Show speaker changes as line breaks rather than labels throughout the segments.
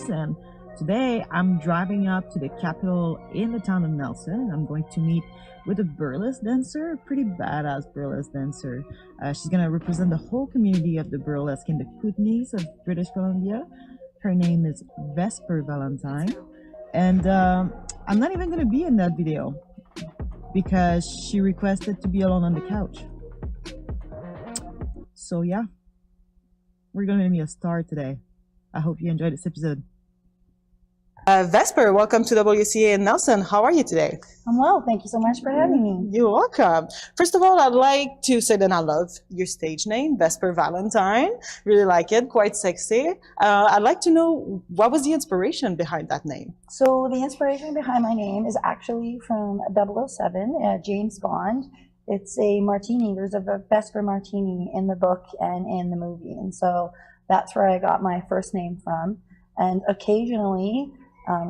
Nelson. Today, I'm driving up to the capital in the town of Nelson. I'm going to meet with a burlesque dancer, a pretty badass burlesque dancer. She's going to represent the whole community of the burlesque in the Kootenays of British Columbia. Her name is Vesper Valentine. And I'm not even going to be in that video because she requested to be alone on the couch. So yeah, we're going to meet a star today. I hope you enjoyed this episode.
Vesper, welcome to W.C.A-In in Nelson. How are you today?
I'm well, thank you so much for having me.
You're welcome. First of all, I'd like to say that I love your stage name, Vesper Valentine. Really like it, quite sexy. I'd like to know, what was the inspiration behind that name?
So the inspiration behind my name is actually from 007, James Bond. It's a martini. There's a Vesper martini in the book and in the movie. And so that's where I got my first name from. And occasionally,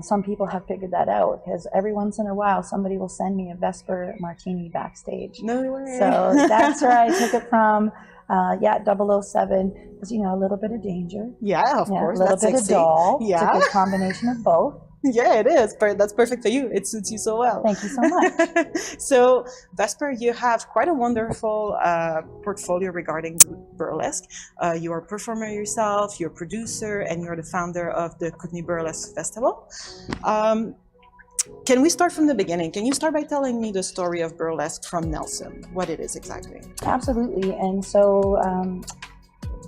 some people have figured that out because every once in a while somebody will send me a Vesper martini backstage.
No way.
So that's where I took it from. Yeah, 007 is, you know, a little bit of danger.
Yeah, of course.
A little
That's
bit
sexy.
of doll.
Yeah.
It's a good combination of both.
Yeah, it is. But that's perfect for you. It suits you so well.
Thank you so much.
So, Vesper, you have quite a wonderful portfolio regarding burlesque. You are a performer yourself, you're a producer, and you're the founder of the Kootenay Burlesque Festival. Can we start from the beginning? Can you start by telling me the story of burlesque from Nelson, what it is exactly?
Absolutely. And so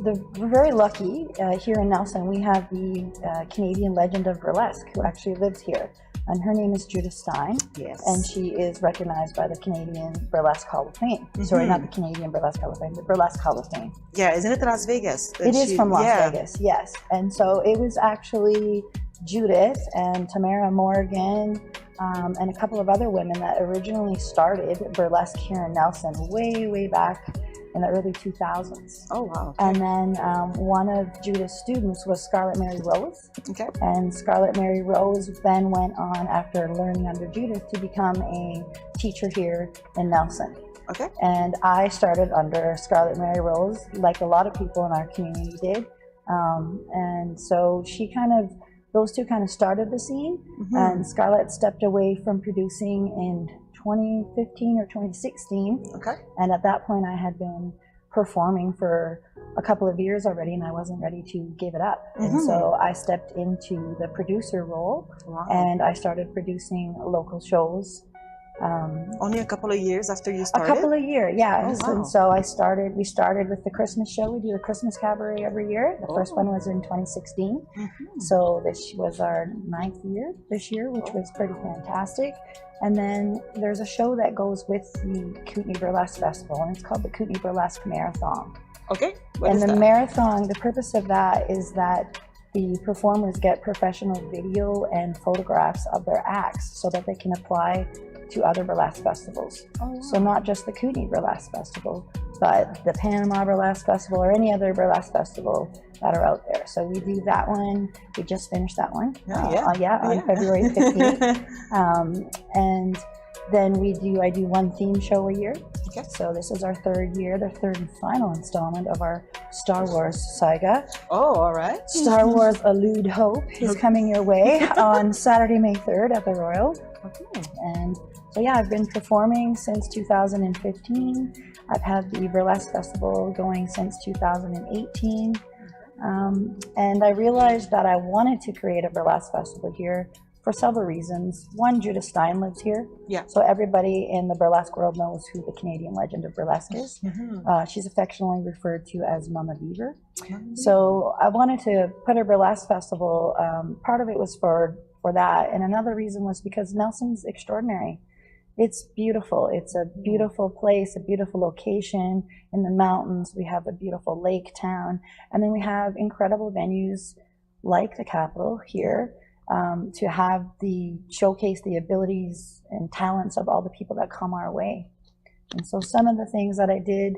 we're very lucky here in Nelson. We have the Canadian legend of burlesque who actually lives here. And her name is Judith Stein.
Yes.
And she is recognized by the Canadian Burlesque Hall of Fame. Sorry, not the Canadian Burlesque Hall of Fame, the Burlesque Hall of Fame.
Yeah, isn't it Las Vegas?
It is from Las Vegas, yes. And so it was actually Judith and Tamara Morgan and a couple of other women that originally started burlesque here in Nelson way back in the early 2000s.
Oh, wow.
And then one of Judith's students was Scarlett Mary Rose.
Okay.
And Scarlett Mary Rose then went on, after learning under Judith, to become a teacher here in Nelson.
Okay.
And I started under Scarlett Mary Rose, like a lot of people in our community did. And so those two kind of started the scene. And Scarlett stepped away from producing in 2015 or 2016.
Okay.
And at that point I had been performing for a couple of years already and I wasn't ready to give it up. And so I stepped into the producer role.
Wow.
And I started producing local shows.
Only a couple of years after you started?
A couple of years, yeah.
Oh, wow.
And so we started with the Christmas show. We do the Christmas cabaret every year. The first one was in 2016. So this was our 9th year this year, which was pretty fantastic. And then there's a show that goes with the Kootenay Burlesque Festival, and it's called the Kootenay Burlesque Marathon.
Okay.
And the marathon, the purpose of that is that the performers get professional video and photographs of their acts so that they can apply to other burlesque festivals.
Oh, wow.
So not just the Kootenay Burlesque Festival, but the Parmar Burlesque Festival or any other burlesque festival that are out there. So we do that one. We just finished that one. On February 15th. And then I do one theme show a year.
Okay.
So this is our 3rd year, the 3rd and final installment of our Star Wars saga.
Oh, all right.
Star Wars Elude Hope is coming your way on Saturday, May 3rd at the Royal.
Okay.
And so yeah, I've been performing since 2015. I've had the Burlesque Festival going since 2018. And I realized that I wanted to create a burlesque festival here for several reasons. One, Judith Stein lives here.
Yeah.
So everybody in the burlesque world knows who the Canadian legend of burlesque is. She's affectionately referred to as Mama Beaver. So I wanted to put a burlesque festival. Part of it was for that. And another reason was because Nelson's extraordinary. It's beautiful. It's a beautiful place, a beautiful location in the mountains. We have a beautiful lake town. And then we have incredible venues like the Capitol here to have showcase the abilities and talents of all the people that come our way. And so some of the things that I did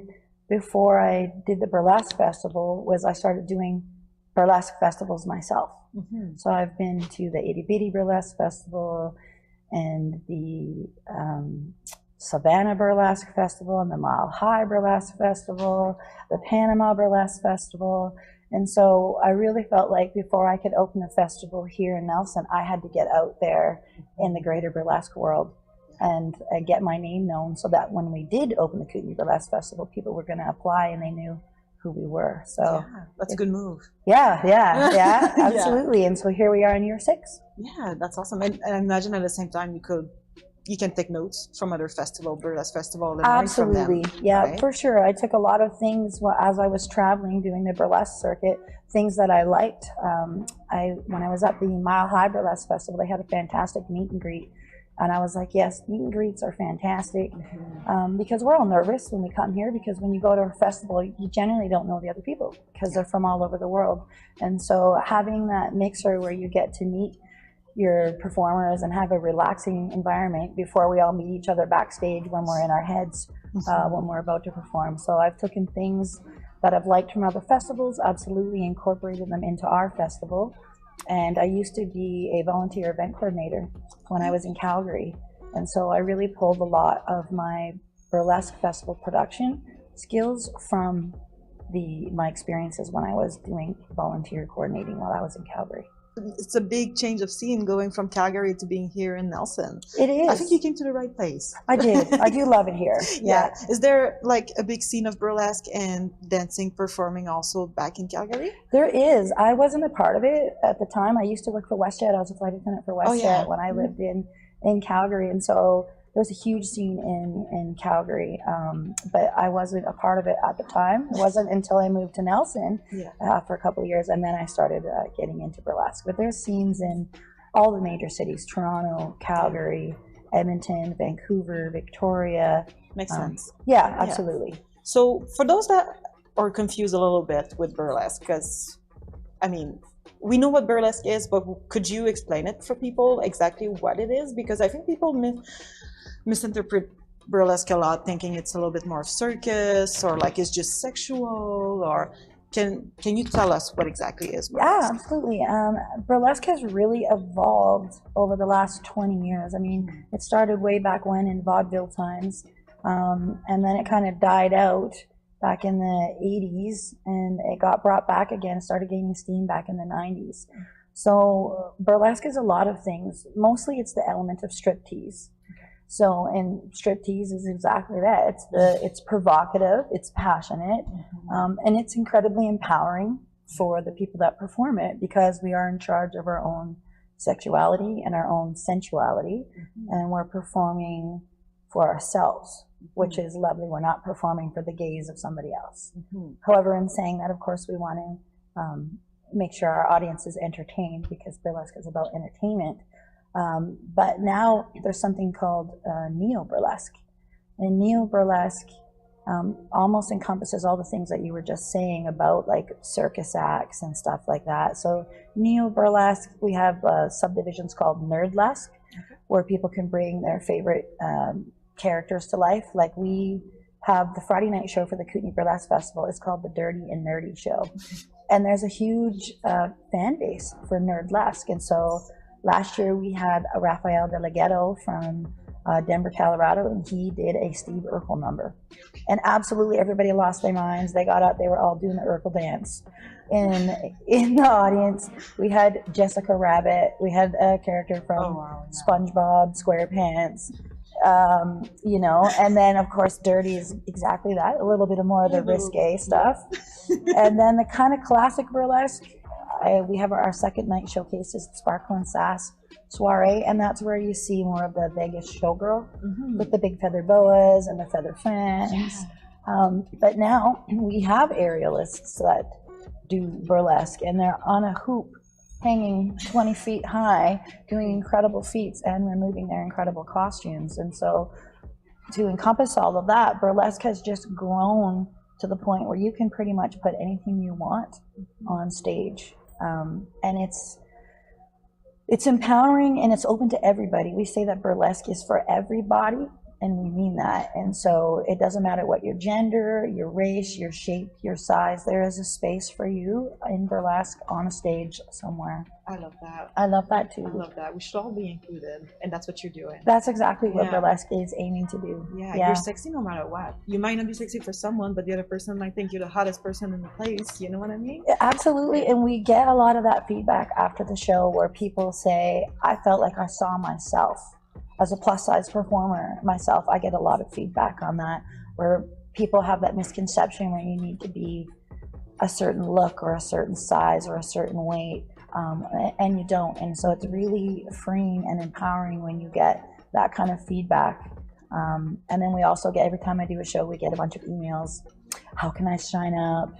before I did the Burlesque Festival was I started doing burlesque festivals myself. So I've been to the Itty Bitty Burlesque Festival and the Savannah Burlesque Festival and the Mile High Burlesque Festival, the Panama Burlesque Festival, And so I really felt like before I could open a festival here in Nelson, I had to get out there in the greater burlesque world and get my name known, so that when we did open the Kootenay Burlesque Festival, people were going to apply and they knew who we were. So
yeah, that's a good move.
Yeah, absolutely. Yeah. And so here we are in year 6.
Yeah, that's awesome. And I imagine at the same time you can take notes from other burlesque festival, and
absolutely,
learn from them,
yeah,
right?
for sure. I took a lot of things as I was traveling, doing the burlesque circuit, things that I liked. When I was at the Mile High Burlesque Festival, they had a fantastic meet and greet. And I was like, yes, meet and greets are fantastic, because we're all nervous when we come here, because when you go to a festival, you generally don't know the other people because they're from all over the world. And so having that mixer where you get to meet your performers and have a relaxing environment before we all meet each other backstage when we're in our heads, when we're about to perform. So I've taken things that I've liked from other festivals, absolutely incorporated them into our festival. And I used to be a volunteer event coordinator when I was in Calgary. And so I really pulled a lot of my burlesque festival production skills from my experiences when I was doing volunteer coordinating while I was in Calgary.
It's a big change of scene going from Calgary to being here in Nelson.
It is.
I think you came to the right place.
I did. I do love it here.
Yeah. Is there like a big scene of burlesque and dancing, performing also back in Calgary?
There is. I wasn't a part of it at the time. I used to work for WestJet. I was a flight attendant for WestJet when I lived in Calgary. And so there's a huge scene in Calgary, but I wasn't a part of it at the time. It wasn't until I moved to Nelson for a couple of years, and then I started getting into burlesque. But there's scenes in all the major cities: Toronto, Calgary, Edmonton, Vancouver, Victoria.
Makes sense.
Yeah, absolutely. Yeah.
So for those that are confused a little bit with burlesque, because, I mean, we know what burlesque is, but could you explain it for people exactly what it is? Because I think people misinterpret burlesque a lot, thinking it's a little bit more of circus, or like it's just sexual, or can you tell us what exactly is burlesque?
Yeah, absolutely. Burlesque has really evolved over the last 20 years. I mean, it started way back when in vaudeville times, and then it kind of died out back in the 80s, and it got brought back again, started gaining steam back in the 90s. So burlesque is a lot of things. Mostly it's the element of striptease. So, and striptease is exactly that. It's provocative, it's passionate, and it's incredibly empowering for the people that perform it, because we are in charge of our own sexuality and our own sensuality, and we're performing for ourselves, which is lovely. We're not performing for the gaze of somebody else. However, in saying that, of course, we want to make sure our audience is entertained, because burlesque is about entertainment. But now there's something called neo-burlesque. And neo-burlesque almost encompasses all the things that you were just saying about like circus acts and stuff like that. So neo-burlesque, we have subdivisions called nerdlesque, where people can bring their favorite characters to life. Like we have the Friday night show for the Kootenay Burlesque Festival. It's called the Dirty and Nerdy Show. And there's a huge fan base for nerdlesque. And so last year we had a Rafael De La Ghetto from Denver, Colorado, and he did a Steve Urkel number. And absolutely everybody lost their minds. They got up, they were all doing the Urkel dance. And in the audience, we had Jessica Rabbit, we had a character from SpongeBob SquarePants, you know, and then of course Dirty is exactly that, a little bit more of the risque stuff. And then the kind of classic burlesque, we have our second night showcases, Sparkle and Sass Soiree, and that's where you see more of the Vegas showgirl with the big feather boas and the feather fans. But now we have aerialists that do burlesque, and they're on a hoop hanging 20 feet high, doing incredible feats and removing their incredible costumes. And so to encompass all of that, burlesque has just grown to the point where you can pretty much put anything you want on stage. And it's empowering, and it's open to everybody. We say that burlesque is for everybody, and we mean that. And so it doesn't matter what your gender, your race, your shape, your size, there is a space for you in burlesque on a stage somewhere.
I love that.
I love that too.
I love that. We should all be included, and that's what you're doing.
That's exactly what burlesque is aiming to do.
Yeah, you're sexy no matter what. You might not be sexy for someone, but the other person might think you're the hottest person in the place. You know what I mean?
Absolutely. And we get a lot of that feedback after the show where people say, I felt like I saw myself. As a plus size performer myself, I get a lot of feedback on that, where people have that misconception where you need to be a certain look or a certain size or a certain weight. And you don't. And so it's really freeing and empowering when you get that kind of feedback. And then we also get, every time I do a show, we get a bunch of emails. How can I sign up?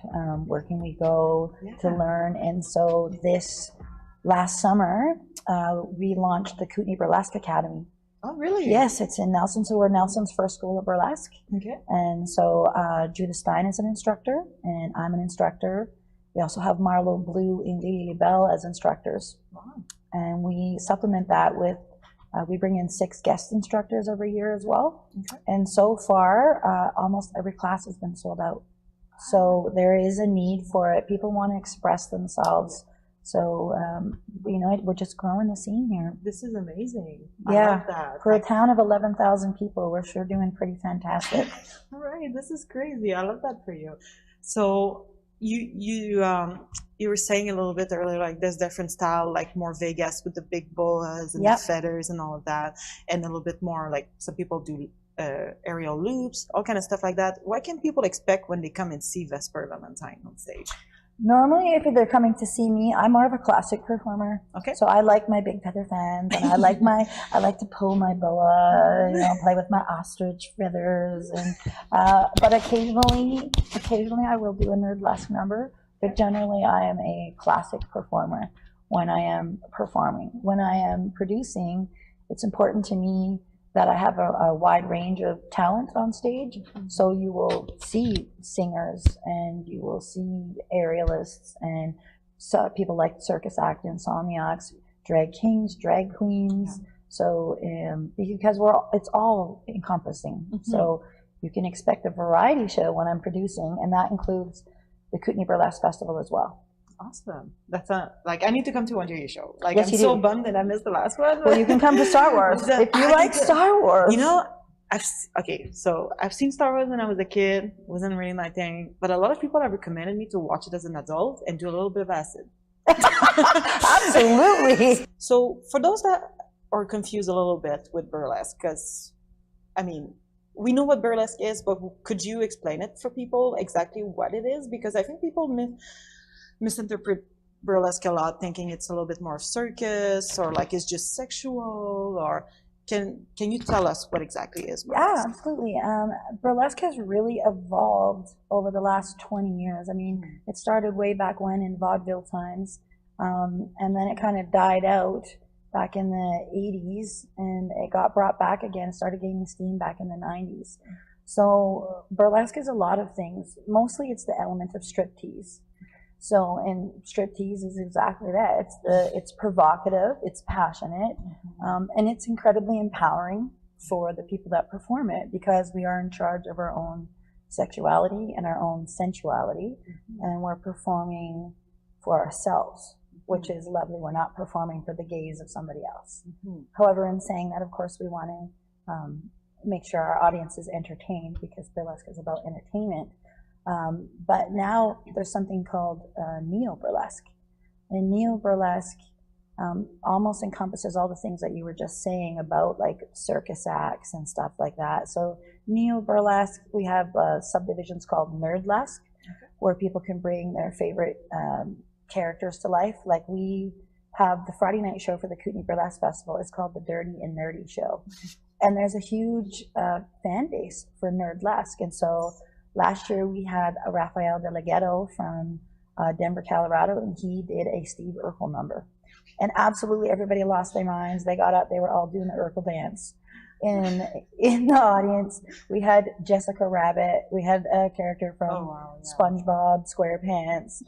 Where can we go to learn? And so this last summer, we launched the Kootenay Burlesque Academy.
Oh, really?
Yes, it's in Nelson. So we're Nelson's first school of burlesque.
Okay.
And so W.C.A-In is an instructor, and I'm an instructor. We also have Marlo Blue and Lily Bell as instructors.
Wow.
And we supplement that with, we bring in 6 guest instructors every year as well.
Okay.
And so far, almost every class has been sold out. So there is a need for it. People want to express themselves. So, you know, we're just growing the scene here.
This is amazing.
Yeah.
I love that.
For a town of 11,000 people, we're sure doing pretty fantastic.
All right, this is crazy. I love that for you. So you were saying a little bit earlier, like there's different style, like more Vegas with the big boas and the feathers and all of that, and a little bit more like some people do aerial loops, all kind of stuff like that. What can people expect when they come and see Vesper Valentine on stage?
Normally, if they're coming to see me, I'm more of a classic performer.
Okay.
So I like my big feather fans, and I like to pull my boa, you know, play with my ostrich feathers, and but occasionally I will do a nerdlesque number. But generally, I am a classic performer when I am performing. When I am producing, it's important to me that I have a wide range of talent on stage. So you will see singers, and you will see aerialists, and so people like circus act, insomniacs, drag kings, drag queens. So because it's all encompassing. So you can expect a variety show when I'm producing, and that includes the Kootenay Burlesque Festival as well.
Awesome. That's like I need to come to one of your show. Like
Yes,
I'm so bummed that I missed the last one.
Well, you can come to Star Wars if you like Star Wars.
You know, I've seen Star Wars when I was a kid. Wasn't really my thing, but a lot of people have recommended me to watch it as an adult and do a little bit of acid.
Absolutely.
So for those that are confused a little bit with burlesque, because I mean, we know what burlesque is, but could you explain it for people exactly what it is? Because I think people misinterpret burlesque a lot, thinking it's a little bit more circus, or like it's just sexual, or can you tell us what exactly is burlesque?
Yeah, absolutely. Burlesque has really evolved over the last 20 years. I mean, it started way back when in vaudeville times, and then it kind of died out back in the 80s, and it got brought back again, started gaining steam back in the 90s. So burlesque is a lot of things. Mostly it's the element of striptease. So, and striptease is exactly that. It's provocative, it's passionate, and it's incredibly empowering for the people that perform it, because we are in charge of our own sexuality and our own sensuality, and we're performing for ourselves, which is lovely. We're not performing for the gaze of somebody else. However, in saying that, of course, we want to make sure our audience is entertained, because burlesque is about entertainment. But now there's something called neo-burlesque. And neo-burlesque almost encompasses all the things that you were just saying about like circus acts and stuff like that. So neo-burlesque, we have subdivisions called nerdlesque, where people can bring their favorite characters to life. Like we have the Friday night show for the Kootenay Burlesque Festival. It's called the Dirty and Nerdy Show. And there's a huge fan base for nerdlesque. And so last year we had a Rafael De La Ghetto from Denver, Colorado, and he did a Steve Urkel number. And absolutely everybody lost their minds. They got up, they were all doing the Urkel dance. In the audience, we had Jessica Rabbit, we had a character from SpongeBob SquarePants,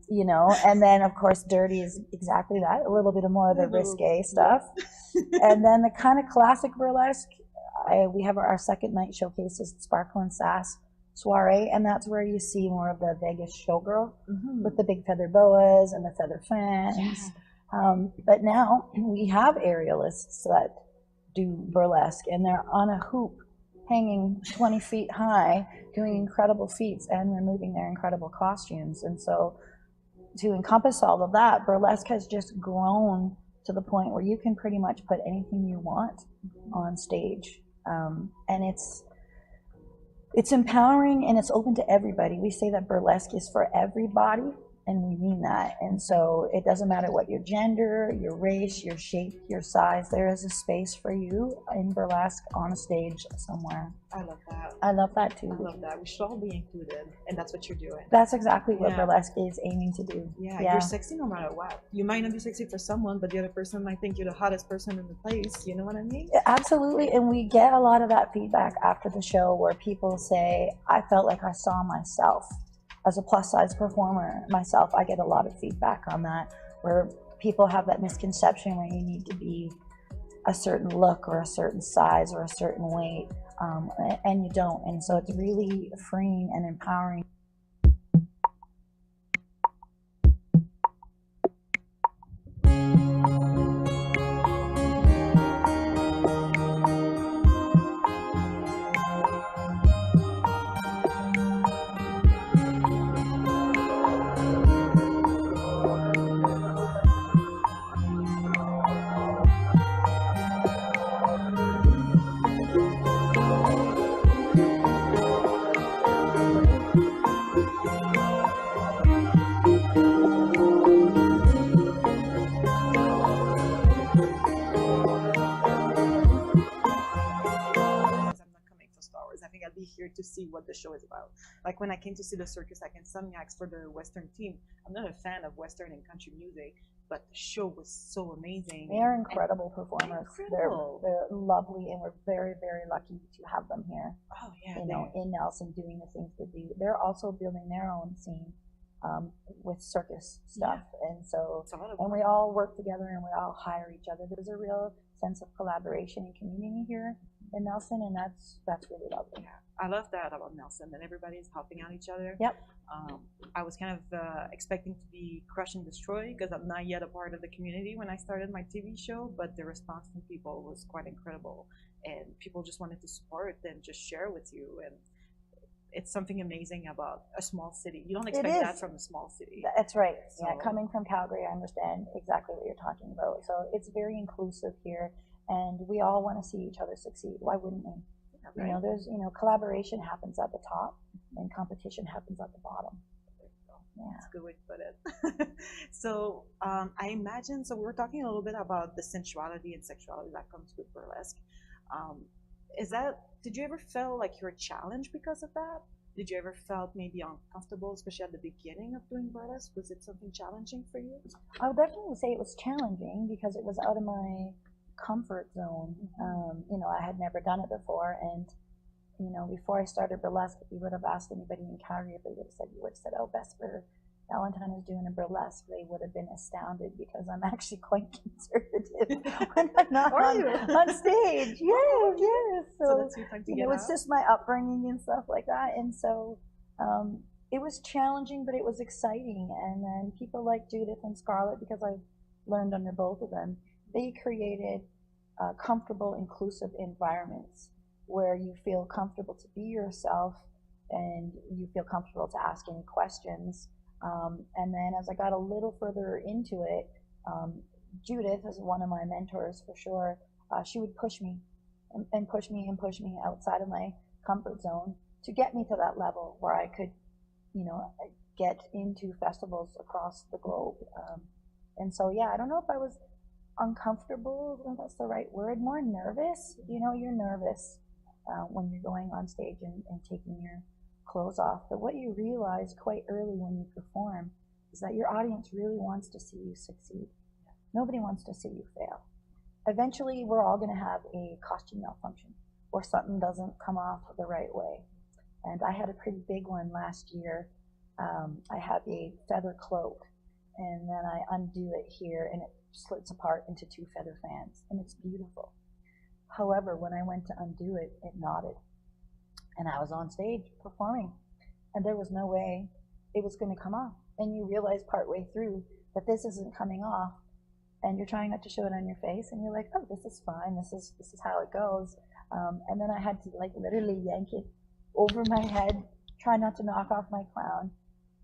you know, and then of course Dirty is exactly that, a little bit more of the risque stuff. And then the kind of classic burlesque, we have our second night showcases Sparkle and Sass soiree, and that's where you see more of the Vegas showgirl with the big feather boas and the feather fans. But now we have aerialists that do burlesque, and they're on a hoop hanging 20 feet high doing incredible feats and removing their incredible costumes. And so to encompass all of that, burlesque has just grown to the point where you can pretty much put anything you want on stage. And it's empowering and it's open to everybody. We say that burlesque is for everybody, and we mean that. And so it doesn't matter what your gender, your race, your shape, your size, there is a space for you in burlesque on a stage somewhere.
I love that.
I love that too.
I love that. We should all be included, and that's what you're doing.
That's exactly what burlesque is aiming to do.
Yeah, you're sexy no matter what. You might not be sexy for someone, but the other person might think you're the hottest person in the place. You know what I mean?
Absolutely, and we get a lot of that feedback after the show where people say, I felt like I saw myself. As a plus size performer myself, I get a lot of feedback on that, where people have that misconception where you need to be a certain look or a certain size or a certain weight, and you don't. And so it's really freeing and empowering.
Be here to see what the show is about. Like when I came to see the Circus Like Insomniacs for the Western team, I'm not a fan of Western and country music, but the show was so amazing.
They're incredible performers.
Incredible.
They're lovely, and we're very, very lucky to have them here.
Oh yeah,
you know, in Nelson doing the things they do. They're also building their own scene with circus stuff, and so and we all work together and we all hire each other. There's a real sense of collaboration and community here in Nelson, and that's really lovely.
Yeah, I love that about Nelson, that everybody's helping out each other.
Yep.
I was kind of expecting to be crush and destroy because I'm not yet a part of the community when I started my TV show, but the response from people was quite incredible, and people just wanted to support and just share with you, and it's something amazing about a small city. You don't expect that from a small city.
That's right. So, yeah, coming from Calgary, I understand exactly what you're talking about. So it's very inclusive here, and we all want to see each other succeed. Why wouldn't we? Yeah, right. You know, there's collaboration happens at the top, and competition happens at the bottom.
Yeah. That's a good way to put it. So I imagine, so we were talking a little bit about the sensuality and sexuality that comes with burlesque. Did you ever feel like you were challenged because of that? Did you ever felt maybe uncomfortable, especially at the beginning of doing burlesque? Was it something challenging for you?
I would definitely say it was challenging because it was out of my comfort zone. I had never done it before, and before I started burlesque, if you would have asked anybody in Calgary, if they would have said, "Oh, Vesper Valentine is doing a burlesque," they would have been astounded because I'm actually quite conservative when I'm not on stage. Yes. So
that's your time to get
it's just my upbringing and stuff like that. And so it was challenging, but it was exciting. And then people like Judith and Scarlett, because I learned under both of them, they created comfortable, inclusive environments where you feel comfortable to be yourself and you feel comfortable to ask any questions. And then as I got a little further into it, Judith is one of my mentors for sure. She would push me and push me outside of my comfort zone to get me to that level where I could, get into festivals across the globe. And so, I don't know if I was uncomfortable, if that's the right word, more nervous. You're nervous when you're going on stage and taking your clothes off, but what you realize quite early when you perform is that your audience really wants to see you succeed. Nobody wants to see you fail. Eventually, we're all going to have a costume malfunction or something doesn't come off the right way. And I had a pretty big one last year. I had a feather cloak, and then I undo it here, and it slits apart into two feather fans, and it's beautiful. However, when I went to undo it, it knotted. And I was on stage performing, and there was no way it was going to come off. And you realize partway through that this isn't coming off, and you're trying not to show it on your face, and you're like, oh, this is fine, this is how it goes. And then I had to like literally yank it over my head, try not to knock off my crown.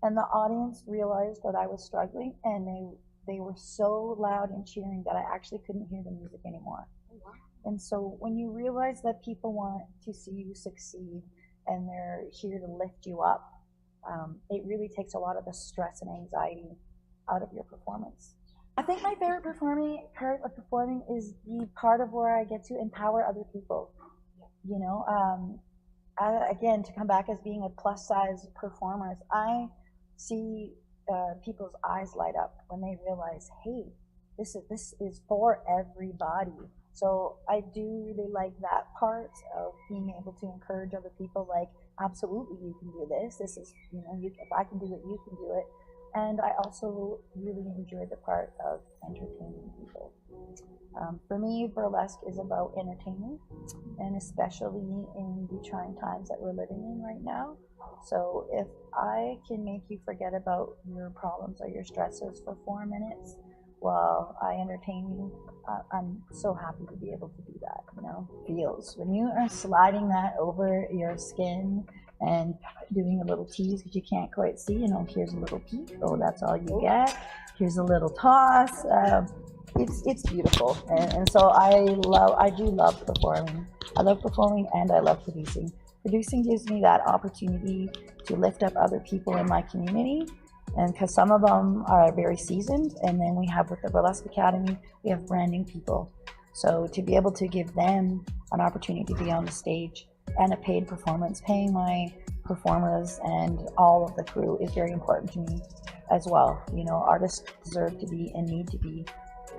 And the audience realized that I was struggling, and they were so loud and cheering that I actually couldn't hear the music anymore. And so when you realize that people want to see you succeed and they're here to lift you up, it really takes a lot of the stress and anxiety out of your performance. I think my favorite part of performing is the part of where I get to empower other people. You know, again, to come back as being a plus size performer, I see people's eyes light up when they realize, hey, this is for everybody. So I do really like that part of being able to encourage other people, like, absolutely, you can do this. This is, you know, if I can do it, you can do it. And I also really enjoy the part of entertaining people. For me, burlesque is about entertaining, and especially in the trying times that we're living in right now. So if I can make you forget about your problems or your stresses for 4 minutes while I entertain you, I'm so happy to be able to do that, you know. Feels when you are sliding that over your skin and doing a little tease because you can't quite see, you know, here's a little peek, oh, that's all you get, here's a little toss. It's beautiful, and so I do love performing. I love performing and I love producing. Producing gives me that opportunity to lift up other people in my community, and because some of them are very seasoned, and then we have with the Burlesque Academy, we have brand new people. So to be able to give them an opportunity to be on the stage and a paid performance, paying my performers and all of the crew is very important to me as well. You know, artists deserve to be and need to be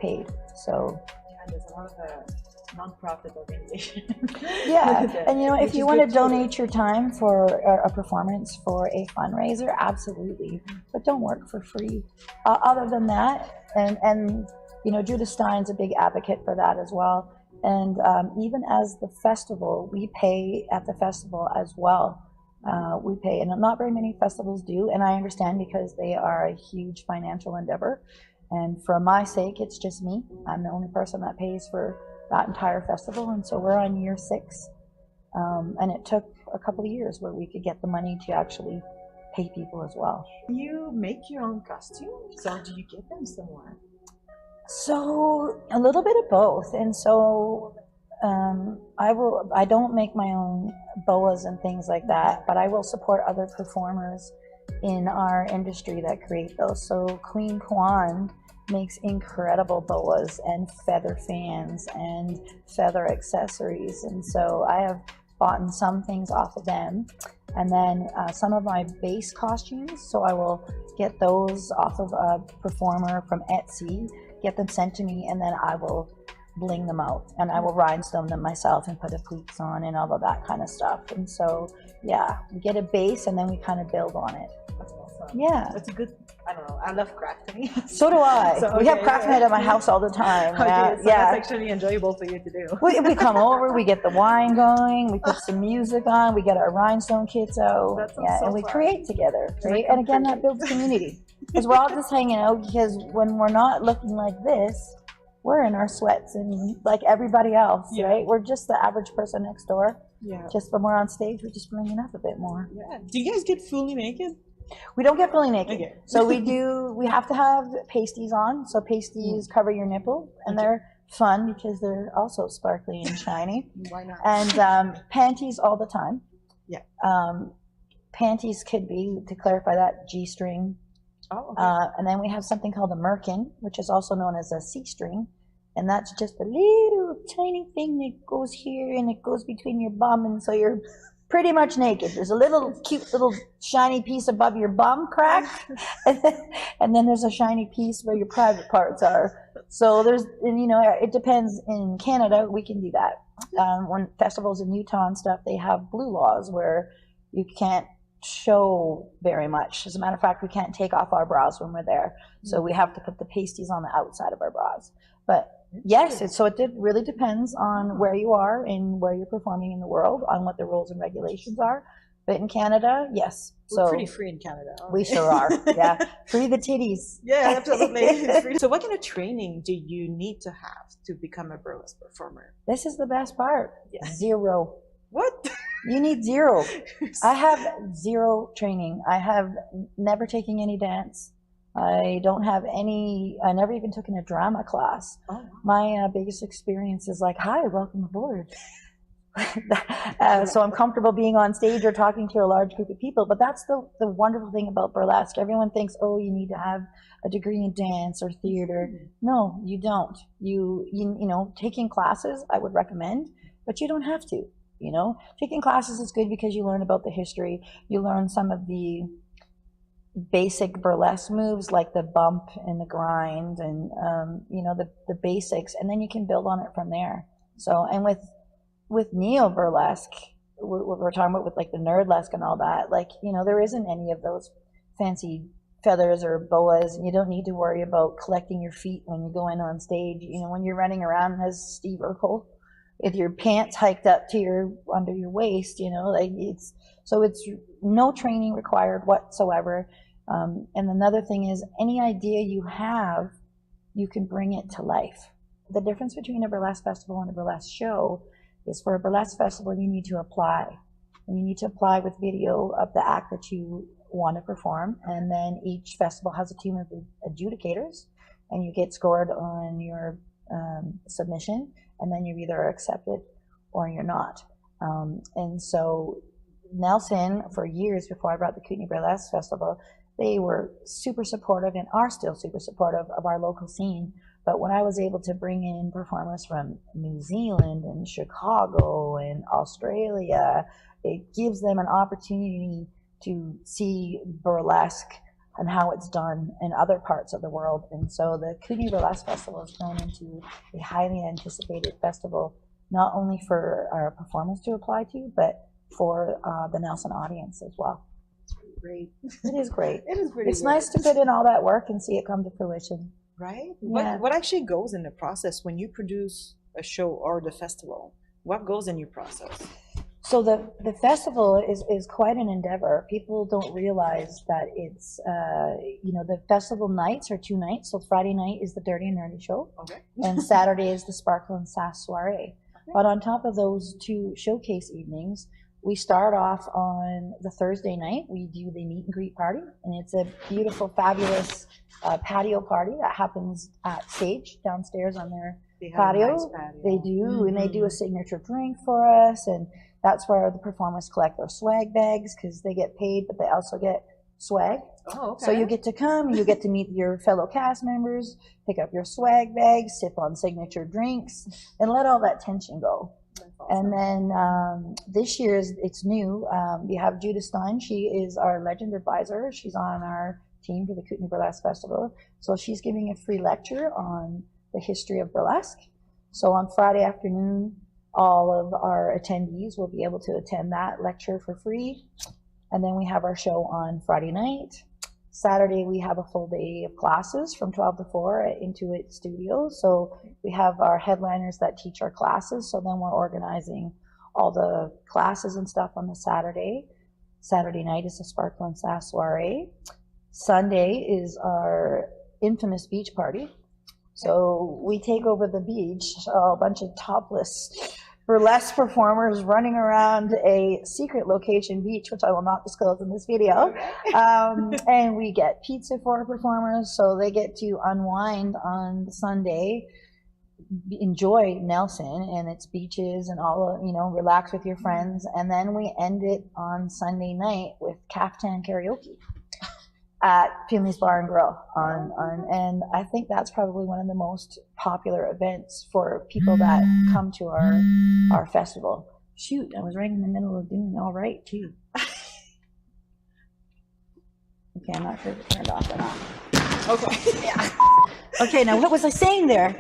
paid. So
and there's a lot of non-profit organizations.
Yeah, and you know, if you want to donate your time for a performance for a fundraiser, absolutely, but don't work for free. Other than that, and you know, Judith Stein's a big advocate for that as well. And even as the festival, we pay at the festival as well. We pay, and not very many festivals do, and I understand because they are a huge financial endeavor. And for my sake, it's just me. I'm the only person that pays for that entire festival, and so we're on year 6. And it took a couple of years where we could get the money to actually pay people as well.
You make your own costumes, or do you get them somewhere?
So a little bit of both, and so I don't make my own boas and things like that, but I will support other performers in our industry that create those. So Queen Kwan makes incredible boas and feather fans and feather accessories, and so I have bought some things off of them, and then some of my base costumes, so I will get those off of a performer from Etsy, get them sent to me, and then I will bling them out, and I will rhinestone them myself and put the pleats on and all of that kind of stuff. And so yeah, we get a base and then we kind of build on it.
That's awesome.
Yeah,
That's a good, I don't know, I love crafting.
so do I.
So,
we have craft night at my house all the time.
Okay, so
yeah,
that's actually enjoyable for you to do.
we come over, we get the wine going, we put some music on, we get our rhinestone kits out,
That sounds
yeah,
so
and we
fun.
create together,
Can I
right?
come
And again,
for
that
you?
builds community because we're all just hanging out, because when we're not looking like this, we're in our sweats and like everybody else,
Yeah.
right? We're just the average person next door.
Yeah.
Just when we're on stage, we just bring it up a bit more.
Yeah. Do you guys get fully naked?
We don't get fully naked.
Okay.
So we have to have pasties on. So pasties cover your nipple, and
Okay.
they're fun because they're also sparkly and shiny.
Why not?
And panties all the time.
Yeah.
Panties could be, to clarify that, G-string.
Oh, okay.
And then we have something called a merkin, which is also known as a C-string. And that's just a little tiny thing that goes here and it goes between your bum, and so you're pretty much naked. There's a little cute little shiny piece above your bum crack, and then there's a shiny piece where your private parts are. So there's, and you know, it depends. In Canada, we can do that. When festivals in Utah and stuff, they have blue laws where you can't show very much. As a matter of fact, we can't take off our bras when we're there. So we have to put the pasties on the outside of our bras. But Yes, it really depends on where you are and where you're performing in the world, on what the rules and regulations are. But in Canada, yes.
We're pretty free in Canada.
We sure are. Yeah, free the titties.
Yeah, absolutely. So what kind of training do you need to have to become a burlesque performer?
This is the best part.
Yeah.
0.
What?
You need 0. I have 0 training. I have never taken any dance. I don't have any, I never even took in a drama class. Oh. My biggest experience is like, hi, welcome aboard. So I'm comfortable being on stage or talking to a large group of people, but that's the wonderful thing about burlesque. Everyone thinks, oh, you need to have a degree in dance or theater. No, you don't. You know, taking classes I would recommend, but you don't have to. You know, taking classes is good because you learn about the history. You learn some of the basic burlesque moves like the bump and the grind and you know, the basics, and then you can build on it from there. So, and with neo burlesque, what we're talking about with like the nerdlesque and all that, like, you know, there isn't any of those fancy feathers or boas, and you don't need to worry about collecting your feet when you're going on stage. You know, when you're running around as Steve Urkel with your pants hiked up to under your waist, you know, like it's no training required whatsoever. And another thing is, any idea you have, you can bring it to life. The difference between a burlesque festival and a burlesque show is, for a burlesque festival, you need to apply. And you need to apply with video of the act that you want to perform. And then each festival has a team of adjudicators, and you get scored on your submission, and then you're either accepted or you're not. And so Nelson, for years before I brought the Kootenay Burlesque Festival, they were super supportive and are still super supportive of our local scene. But when I was able to bring in performers from New Zealand and Chicago and Australia, it gives them an opportunity to see burlesque and how it's done in other parts of the world. And so the Kootenay Burlesque Festival has grown into a highly anticipated festival, not only for our performers to apply to, but for the Nelson audience as well.
Great.
It is great.
It is pretty
It's great. Nice to put in all that work and see it come to fruition.
Right?
Yeah.
What actually goes in the process when you produce a show or the festival? What goes in your process?
So the festival is quite an endeavor. People don't realize that it's, you know, the festival nights are 2 nights. So Friday night is the Dirty and Nerdy show. Okay. And Saturday is the Sparkle and Sass soiree. Okay. But on top of those 2 showcase evenings, we start off on the Thursday night. We do the meet and greet party, and it's a beautiful, fabulous patio party that happens at Sage downstairs on their patio. Nice patio. They do, and they do a signature drink for us, and that's where the performers collect their swag bags, because they get paid, but they also get swag. Oh, okay. So you get to come, you get to meet your fellow cast members, pick up your swag bags, sip on signature drinks, and let all that tension go. Awesome. And then this year it's new. We have Judith Stein. She is our legend advisor. She's on our team for the Kootenay Burlesque Festival. So she's giving a free lecture on the history of burlesque. So on Friday afternoon, all of our attendees will be able to attend that lecture for free. And then we have our show on Friday night. Saturday, we have a full day of classes from 12 to 4 at Intuit Studio. So we have our headliners that teach our classes. So then we're organizing all the classes and stuff on the Saturday. Saturday night is the Sparkle and Sass soiree. Sunday is our infamous beach party. So we take over the beach, a bunch of topless burlesque performers running around a secret location beach, which I will not disclose in this video. And we get pizza for our performers, so they get to unwind on Sunday, enjoy Nelson and its beaches and all, you know, relax with your friends. And then we end it on Sunday night with Caftan Karaoke at Finley's Bar and Grill and I think that's probably one of the most popular events for people that come to our festival. Shoot, I was right in the middle of doing all right too. Okay, I'm not sure if it turned off or not.
Okay.
Yeah. Okay, now what was I saying there?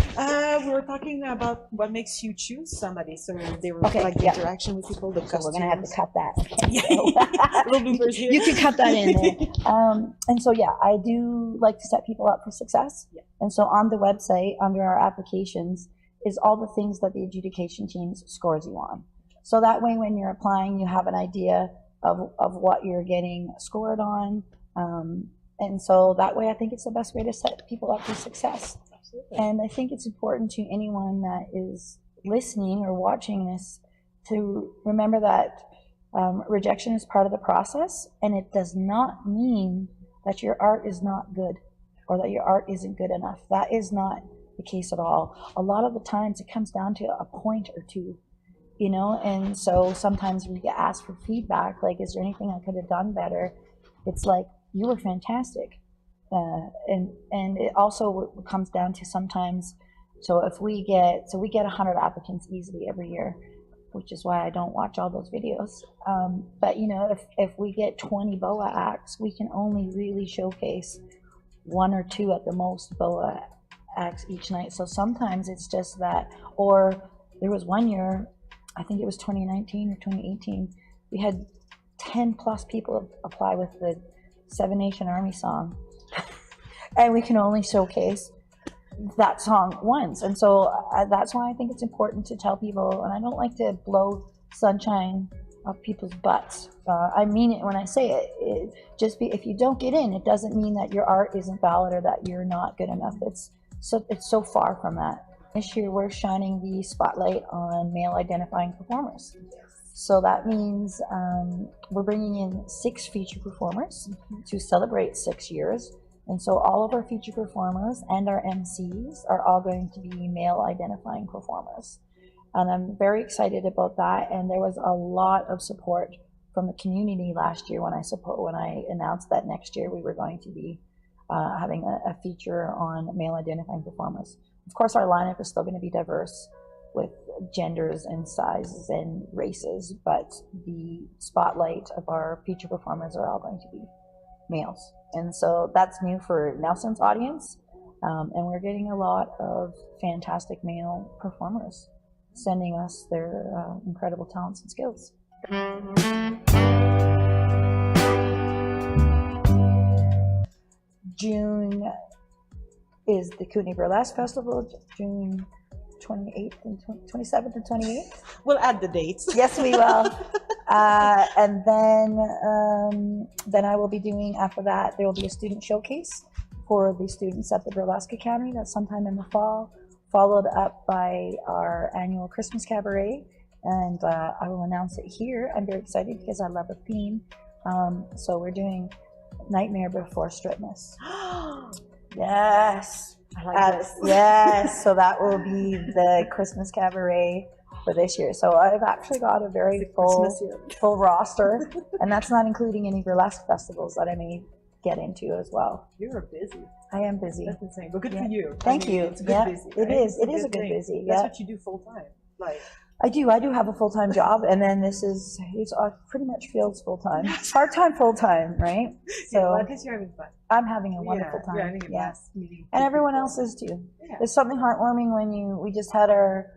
We were talking about what makes you choose somebody. So they were
Okay,
like the
yeah.
interaction with people, the
So
costumes.
we're gonna have to cut that.
Little bloopers here.
You can cut that in there. And so yeah, I do like to set people up for success.
Yeah.
And so on the website, under our applications, is all the things that the adjudication teams scores you on. So that way, when you're applying, you have an idea of what you're getting scored on. And so that way, I think it's the best way to set people up for success.
Absolutely.
And I think it's important to anyone that is listening or watching this to remember that rejection is part of the process, and it does not mean that your art is not good or that your art isn't good enough. That is not the case at all. A lot of the times it comes down to a point or two, you know, and so sometimes we get asked for feedback, like, is there anything I could have done better? It's like, you were fantastic. And it also comes down to sometimes, so we get 100 applicants easily every year, which is why I don't watch all those videos. But you know, if we get 20 BOA acts, we can only really showcase 1 or 2 at the most BOA acts each night. So sometimes it's just that, or there was one year, I think it was 2019 or 2018, we had 10 plus people apply with the 7 Nation Army song. And we can only showcase that song once. And so that's why I think it's important to tell people, and I don't like to blow sunshine up people's butts. I mean it when I say it. If you don't get in, it doesn't mean that your art isn't valid or that you're not good enough. It's so far from that. This year we're shining the spotlight on male identifying performers. So that means we're bringing in 6 feature performers to celebrate 6 years. And so all of our feature performers and our MCs are all going to be male identifying performers. And I'm very excited about that. And there was a lot of support from the community last year when I announced that next year we were going to be having a feature on male identifying performers. Of course, our lineup is still going to be diverse with genders and sizes and races, but the spotlight of our feature performers are all going to be males. And so that's new for Nelson's audience. And we're getting a lot of fantastic male performers sending us their incredible talents and skills. June is the Kootenay Burlesque Festival, June 28th and 27th and 28th.
We'll add the dates.
Yes, we will. And then I will be doing, after that, there will be a student showcase for the students at the Burlesque Academy. That's sometime in the fall, followed up by our annual Christmas cabaret. And I will announce it here. I'm very excited because I love a theme. So we're doing Nightmare Before Striptease. Yes.
I like this.
Yes, so that will be the Christmas cabaret for this year. So I've actually got a very full roster, and that's not including any burlesque festivals that I may get into as well.
You're busy.
I am busy.
That's insane. But good for you.
Thank you.
It's a good busy.
It
right?
is. It is a good busy.
That's what you do full time. Like.
I do have a full-time job, and then it's pretty much feels full-time. Part-time, full-time, right? So
well, at least you're having fun.
I'm having a wonderful time.
You're having a blast meeting
And everyone
people.
else is too.
Yeah.
There's something heartwarming when we just had our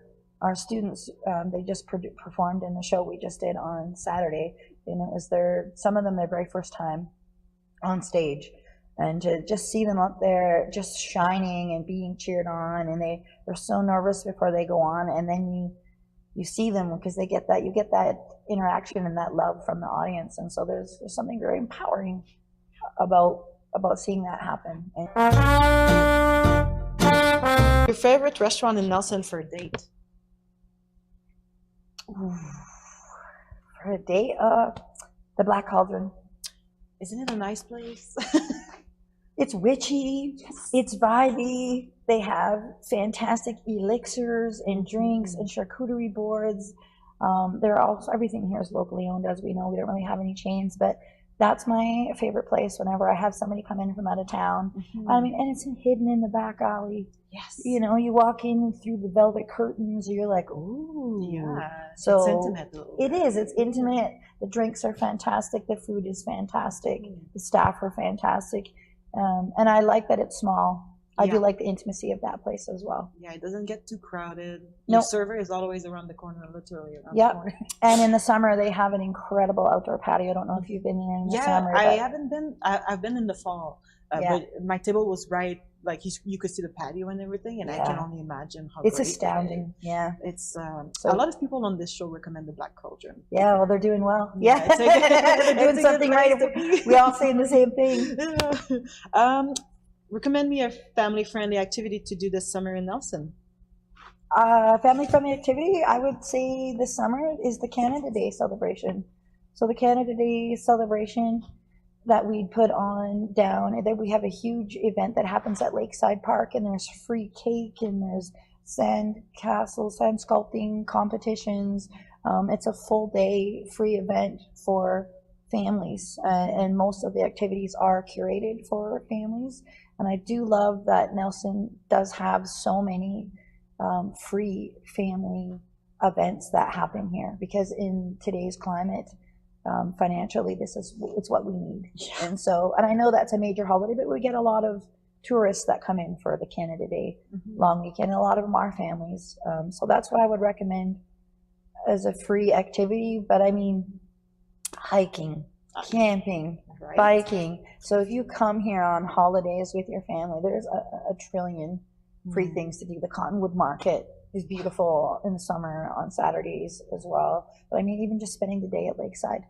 students, they just performed in the show we just did on Saturday, and it was some of them their very first time on stage. And to just see them up there just shining and being cheered on, and they're so nervous before they go on, and then you see them because you get that interaction and that love from the audience, and so there's something very empowering about seeing that happen.
Your favorite restaurant in Nelson for a date?
For a date, the Black Cauldron.
Isn't it a nice place?
It's witchy, it's vibey. They have fantastic elixirs and drinks and charcuterie boards. Everything here is locally owned, as we know. We don't really have any chains, but that's my favorite place whenever I have somebody come in from out of town. I mean, and it's hidden in the back alley.
Yes.
You know, you walk in through the velvet curtains, you're like, ooh.
Yeah.
So
it's intimate.
It is. It's intimate. The drinks are fantastic. The food is fantastic. The staff are fantastic. And I like that it's small. I do
Yeah.
like the intimacy of that place as well.
Yeah, it doesn't get too crowded.
No.
Your server is always around the corner, literally around
Yep.
the corner.
And in the summer, they have an incredible outdoor patio. I don't know if you've been there in the
Yeah,
summer.
I
but
haven't been. I've been in the fall,
Yeah.
but my table was right. Like you could see the patio and everything, and I can
Yeah.
only imagine how
it's
great it is.
astounding. Yeah.
It's
So-
a lot of people on this show recommend the Black Cauldron.
Yeah, well, they're doing well.
Yeah,
Yeah,
it's a good-
they're doing
it's a good
something
place
right.
to be.
We all saying the same thing.
Yeah. Recommend me a family-friendly activity to do this summer in Nelson.
Family-friendly activity, I would say this summer is the Canada Day celebration. So the Canada Day celebration that we put on down, and then we have a huge event that happens at Lakeside Park, and there's free cake, and there's sand castles, sand sculpting competitions. It's a full day free event for families, and most of the activities are curated for families. And I do love that Nelson does have so many free family events that happen here, because in today's climate, financially, it's what we need.
Yeah.
And I know that's a major holiday, but we get a lot of tourists that come in for the Canada Day long weekend, and a lot of them are families. So that's what I would recommend as a free activity. But I mean, hiking, camping,
Right.
biking. So if you come here on holidays with your family, there's a trillion free things to do. The Cottonwood Market is beautiful in the summer on Saturdays as well. But I mean, even just spending the day at Lakeside,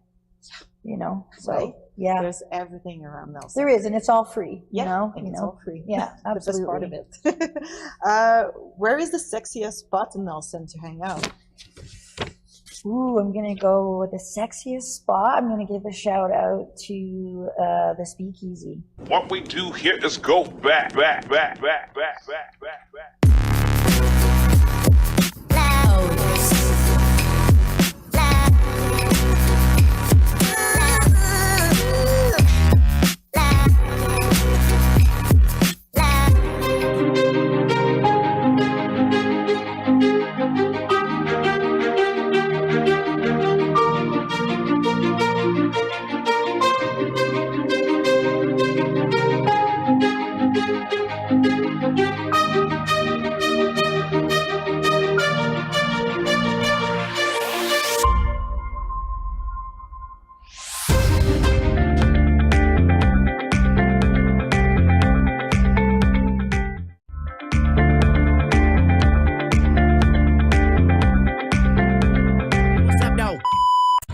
you know. So
Right.
yeah,
There's everything around Nelson.
there is, and it's all free.
Yeah,
You know,
and
you
it's
know.
all free.
Yeah,
The best part of
absolutely.
it. Where is the sexiest spot in Nelson to hang out?
Ooh, I'm gonna go with the sexiest spot. I'm gonna give a shout out to the Speakeasy.
What we do here is go back, back, back, back, back, back, back, back.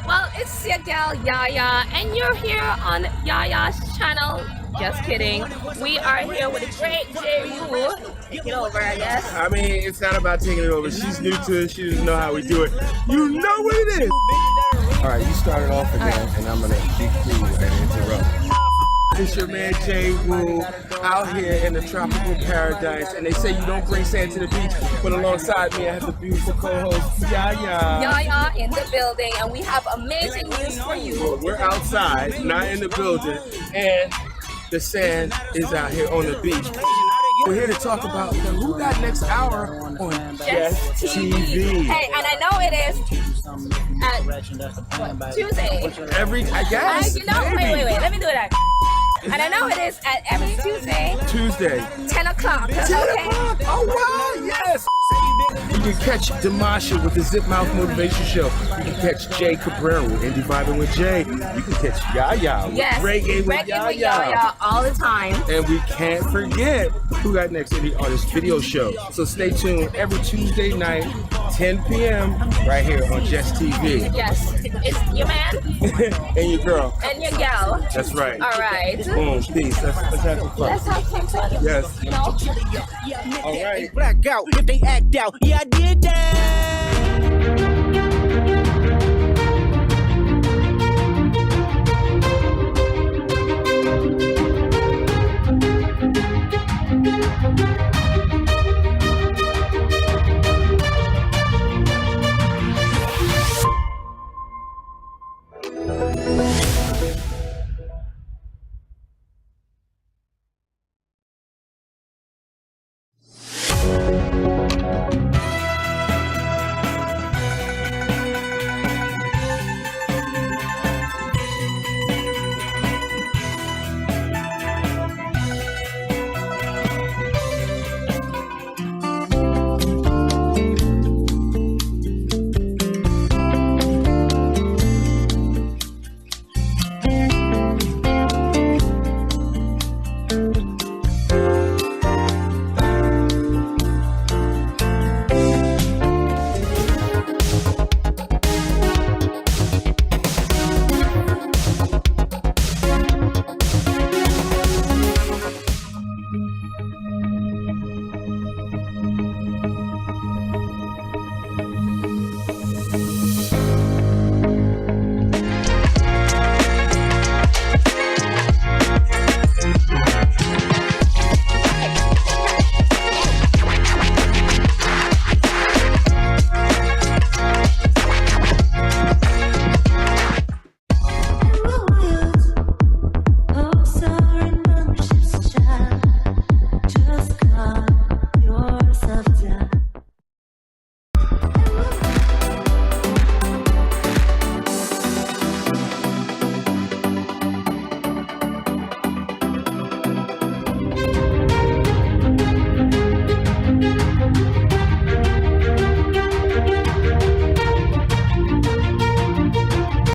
Well, it's your gal Yaya, and you're here on Yaya's channel. Just kidding. We are here with the great J.U. Take it over, I guess.
I mean, it's not about taking it over. She's new to it. She doesn't know how we do it. You know what it is. All right, you started off again, and I'm gonna be cool and interrupt. It's your man Jay Wu out here in the tropical paradise, and they say you don't bring sand to the beach, but alongside me I have the beautiful co-host Yaya.
Yaya in the building, and we have amazing news for you.
We're outside, not in the building, and the sand is out here on the beach. We're here to talk about the Who Got Next Hour on Jess TV.
Hey, and I know it is at what, Tuesday.
I guess.
You know, wait. Let me do it. And I know it is at every Tuesday, 10 o'clock.
10 o'clock. Oh, wow, yes. You can catch Damasha with the Zip Mouth Motivation Show. You can catch Jay Cabrera with Indie Vibing with Jay. You can catch Yaya with
Yes,
Reggae with Yaya.
all the time.
And we can't forget Who Got Next Indie Artist Video Show. So stay tuned every Tuesday night, 10 p.m. right here on Jess TV.
Yes, it's your man
And your girl.
and your gal.
That's right.
All right.
Boom, peace. Let's have some fun.
Let's have some fun.
Yes.
You know?
All right.
Black out if they act out. Yeah, I did that.